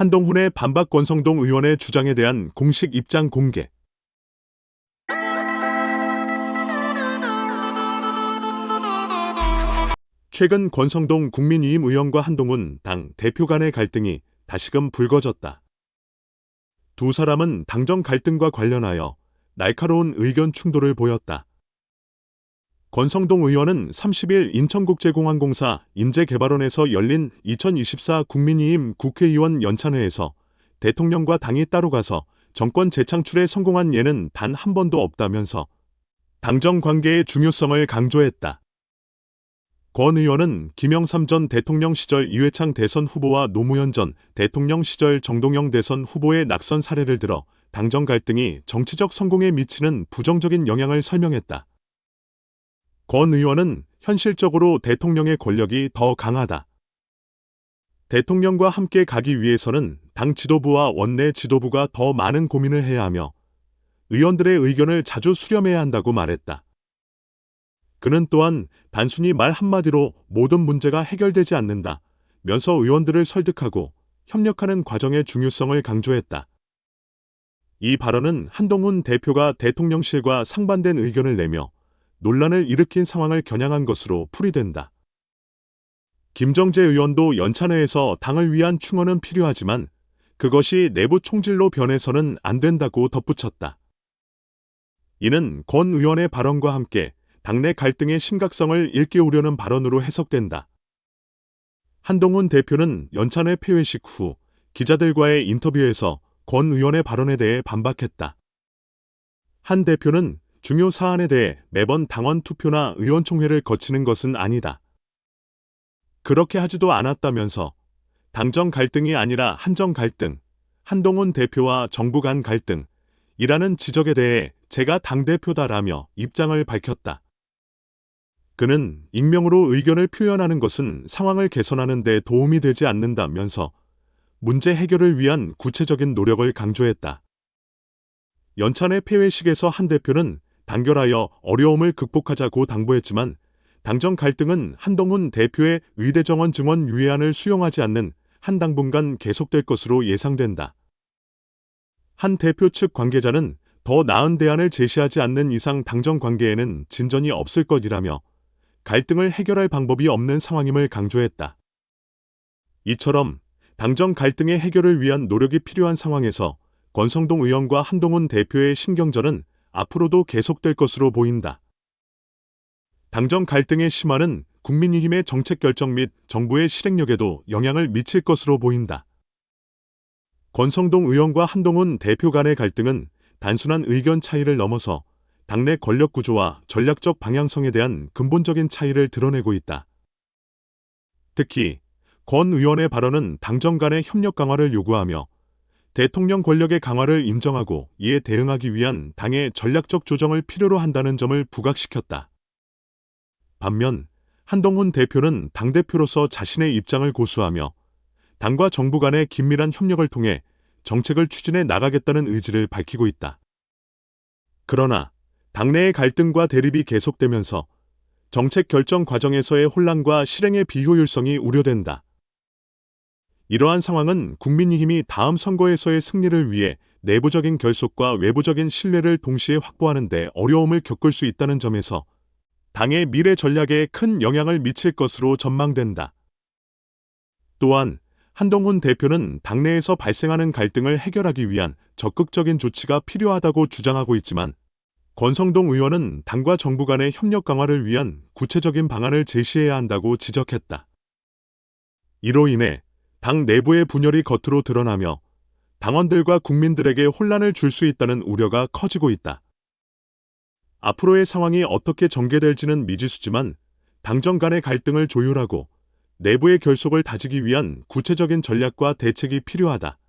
한동훈의 반박 권성동 의원의 주장에 대한 공식 입장 공개. 최근 권성동 국민의힘 의원과 한동훈 당 대표 간의 갈등이 다시금 불거졌다. 두 사람은 당정 갈등과 관련하여 날카로운 의견 충돌을 보였다. 권성동 의원은 30일 인천국제공항공사 인재개발원에서 열린 2024 국민의힘 국회의원 연찬회에서 대통령과 당이 따로 가서 정권 재창출에 성공한 예는 단 한 번도 없다면서 당정 관계의 중요성을 강조했다. 권 의원은 김영삼 전 대통령 시절 이회창 대선 후보와 노무현 전 대통령 시절 정동영 대선 후보의 낙선 사례를 들어 당정 갈등이 정치적 성공에 미치는 부정적인 영향을 설명했다. 권 의원은 현실적으로 대통령의 권력이 더 강하다. 대통령과 함께 가기 위해서는 당 지도부와 원내 지도부가 더 많은 고민을 해야 하며 의원들의 의견을 자주 수렴해야 한다고 말했다. 그는 또한 단순히 말 한마디로 모든 문제가 해결되지 않는다면서 의원들을 설득하고 협력하는 과정의 중요성을 강조했다. 이 발언은 한동훈 대표가 대통령실과 상반된 의견을 내며 논란을 일으킨 상황을 겨냥한 것으로 풀이된다. 김정재 의원도 연찬회에서 당을 위한 충원은 필요하지만 그것이 내부 총질로 변해서는 안 된다고 덧붙였다. 이는 권 의원의 발언과 함께 당내 갈등의 심각성을 일깨우려는 발언으로 해석된다. 한동훈 대표는 연찬회 폐회식 후 기자들과의 인터뷰에서 권 의원의 발언에 대해 반박했다. 한 대표는 중요 사안에 대해 매번 당원 투표나 의원총회를 거치는 것은 아니다. 그렇게 하지도 않았다면서 당정 갈등이 아니라 한정 갈등, 한동훈 대표와 정부 간 갈등이라는 지적에 대해 제가 당대표다라며 입장을 밝혔다. 그는 익명으로 의견을 표현하는 것은 상황을 개선하는 데 도움이 되지 않는다면서 문제 해결을 위한 구체적인 노력을 강조했다. 연찬회 폐회식에서 한 대표는 단결하여 어려움을 극복하자고 당부했지만 당정 갈등은 한동훈 대표의 의대 정원 증원 유예안을 수용하지 않는 한 당분간 계속될 것으로 예상된다. 한 대표 측 관계자는 더 나은 대안을 제시하지 않는 이상 당정 관계에는 진전이 없을 것이라며 갈등을 해결할 방법이 없는 상황임을 강조했다. 이처럼 당정 갈등의 해결을 위한 노력이 필요한 상황에서 권성동 의원과 한동훈 대표의 신경전은 앞으로도 계속될 것으로 보인다. 당정 갈등의 심화는 국민의힘의 정책 결정 및 정부의 실행력에도 영향을 미칠 것으로 보인다. 권성동 의원과 한동훈 대표 간의 갈등은 단순한 의견 차이를 넘어서 당내 권력 구조와 전략적 방향성에 대한 근본적인 차이를 드러내고 있다. 특히 권 의원의 발언은 당정 간의 협력 강화를 요구하며 대통령 권력의 강화를 인정하고 이에 대응하기 위한 당의 전략적 조정을 필요로 한다는 점을 부각시켰다. 반면 한동훈 대표는 당대표로서 자신의 입장을 고수하며 당과 정부 간의 긴밀한 협력을 통해 정책을 추진해 나가겠다는 의지를 밝히고 있다. 그러나 당내의 갈등과 대립이 계속되면서 정책 결정 과정에서의 혼란과 실행의 비효율성이 우려된다. 이러한 상황은 국민의힘이 다음 선거에서의 승리를 위해 내부적인 결속과 외부적인 신뢰를 동시에 확보하는 데 어려움을 겪을 수 있다는 점에서 당의 미래 전략에 큰 영향을 미칠 것으로 전망된다. 또한 한동훈 대표는 당내에서 발생하는 갈등을 해결하기 위한 적극적인 조치가 필요하다고 주장하고 있지만 권성동 의원은 당과 정부 간의 협력 강화를 위한 구체적인 방안을 제시해야 한다고 지적했다. 이로 인해 당 내부의 분열이 겉으로 드러나며 당원들과 국민들에게 혼란을 줄 수 있다는 우려가 커지고 있다. 앞으로의 상황이 어떻게 전개될지는 미지수지만 당정 간의 갈등을 조율하고 내부의 결속을 다지기 위한 구체적인 전략과 대책이 필요하다.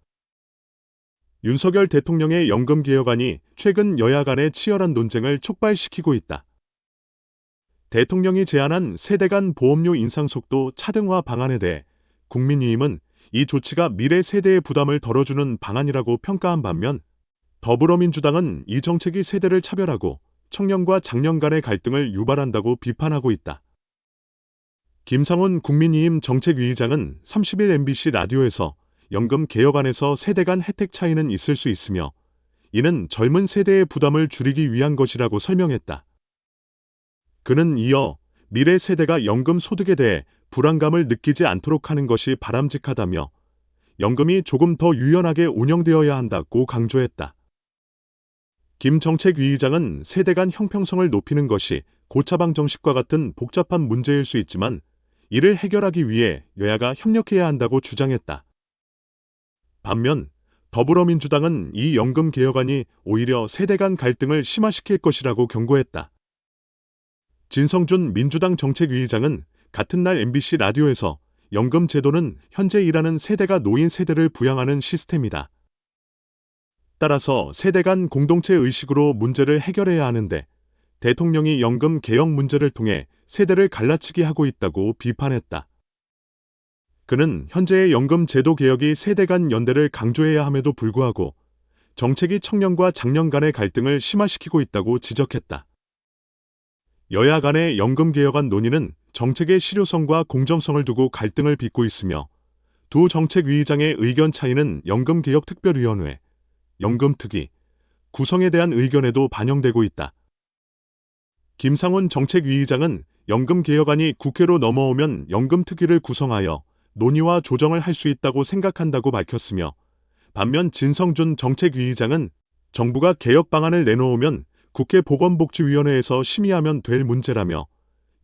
윤석열 대통령의 연금개혁안이 최근 여야 간의 치열한 논쟁을 촉발시키고 있다. 대통령이 제안한 세대 간 보험료 인상 속도 차등화 방안에 대해 국민의힘은 이 조치가 미래 세대의 부담을 덜어주는 방안이라고 평가한 반면 더불어민주당은 이 정책이 세대를 차별하고 청년과 장년 간의 갈등을 유발한다고 비판하고 있다. 김상훈 국민의힘 정책위의장은 30일 MBC 라디오에서 연금 개혁 안에서 세대 간 혜택 차이는 있을 수 있으며 이는 젊은 세대의 부담을 줄이기 위한 것이라고 설명했다. 그는 이어 미래 세대가 연금 소득에 대해 불안감을 느끼지 않도록 하는 것이 바람직하다며 연금이 조금 더 유연하게 운영되어야 한다고 강조했다. 김 정책위의장은 세대 간 형평성을 높이는 것이 고차방 정식과 같은 복잡한 문제일 수 있지만 이를 해결하기 위해 여야가 협력해야 한다고 주장했다. 반면 더불어민주당은 이 연금 개혁안이 오히려 세대 간 갈등을 심화시킬 것이라고 경고했다. 진성준 민주당 정책위의장은 같은 날 MBC 라디오에서 연금 제도는 현재 일하는 세대가 노인 세대를 부양하는 시스템이다. 따라서 세대 간 공동체 의식으로 문제를 해결해야 하는데 대통령이 연금 개혁 문제를 통해 세대를 갈라치기 하고 있다고 비판했다. 그는 현재의 연금 제도 개혁이 세대 간 연대를 강조해야 함에도 불구하고 정책이 청년과 장년 간의 갈등을 심화시키고 있다고 지적했다. 여야 간의 연금 개혁안 논의는 정책의 실효성과 공정성을 두고 갈등을 빚고 있으며 두 정책위의장의 의견 차이는 연금개혁특별위원회, 연금특위, 구성에 대한 의견에도 반영되고 있다. 김상훈 정책위의장은 연금 개혁안이 국회로 넘어오면 연금특위를 구성하여 논의와 조정을 할 수 있다고 생각한다고 밝혔으며 반면 진성준 정책위의장은 정부가 개혁 방안을 내놓으면 국회 보건복지위원회에서 심의하면 될 문제라며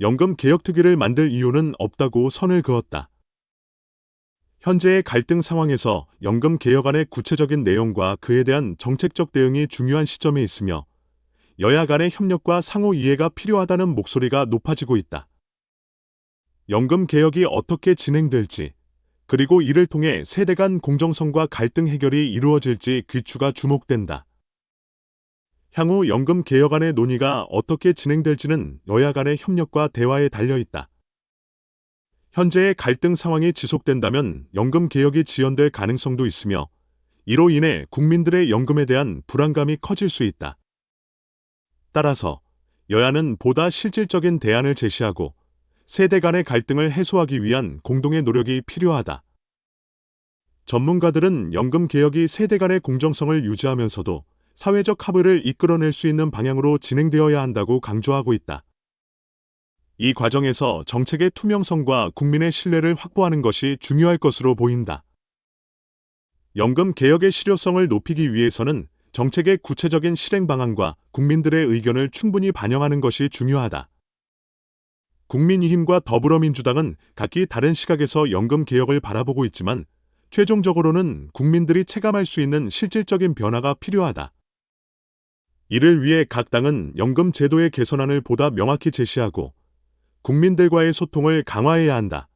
연금개혁특위를 만들 이유는 없다고 선을 그었다. 현재의 갈등 상황에서 연금 개혁안의 구체적인 내용과 그에 대한 정책적 대응이 중요한 시점에 있으며 여야 간의 협력과 상호 이해가 필요하다는 목소리가 높아지고 있다. 연금 개혁이 어떻게 진행될지, 그리고 이를 통해 세대 간 공정성과 갈등 해결이 이루어질지 귀추가 주목된다. 향후 연금 개혁안의 논의가 어떻게 진행될지는 여야 간의 협력과 대화에 달려있다. 현재의 갈등 상황이 지속된다면 연금 개혁이 지연될 가능성도 있으며 이로 인해 국민들의 연금에 대한 불안감이 커질 수 있다. 따라서 여야는 보다 실질적인 대안을 제시하고 세대 간의 갈등을 해소하기 위한 공동의 노력이 필요하다. 전문가들은 연금 개혁이 세대 간의 공정성을 유지하면서도 사회적 합의를 이끌어낼 수 있는 방향으로 진행되어야 한다고 강조하고 있다. 이 과정에서 정책의 투명성과 국민의 신뢰를 확보하는 것이 중요할 것으로 보인다. 연금 개혁의 실효성을 높이기 위해서는 정책의 구체적인 실행 방안과 국민들의 의견을 충분히 반영하는 것이 중요하다. 국민의힘과 더불어민주당은 각기 다른 시각에서 연금 개혁을 바라보고 있지만 최종적으로는 국민들이 체감할 수 있는 실질적인 변화가 필요하다. 이를 위해 각 당은 연금 제도의 개선안을 보다 명확히 제시하고 국민들과의 소통을 강화해야 한다.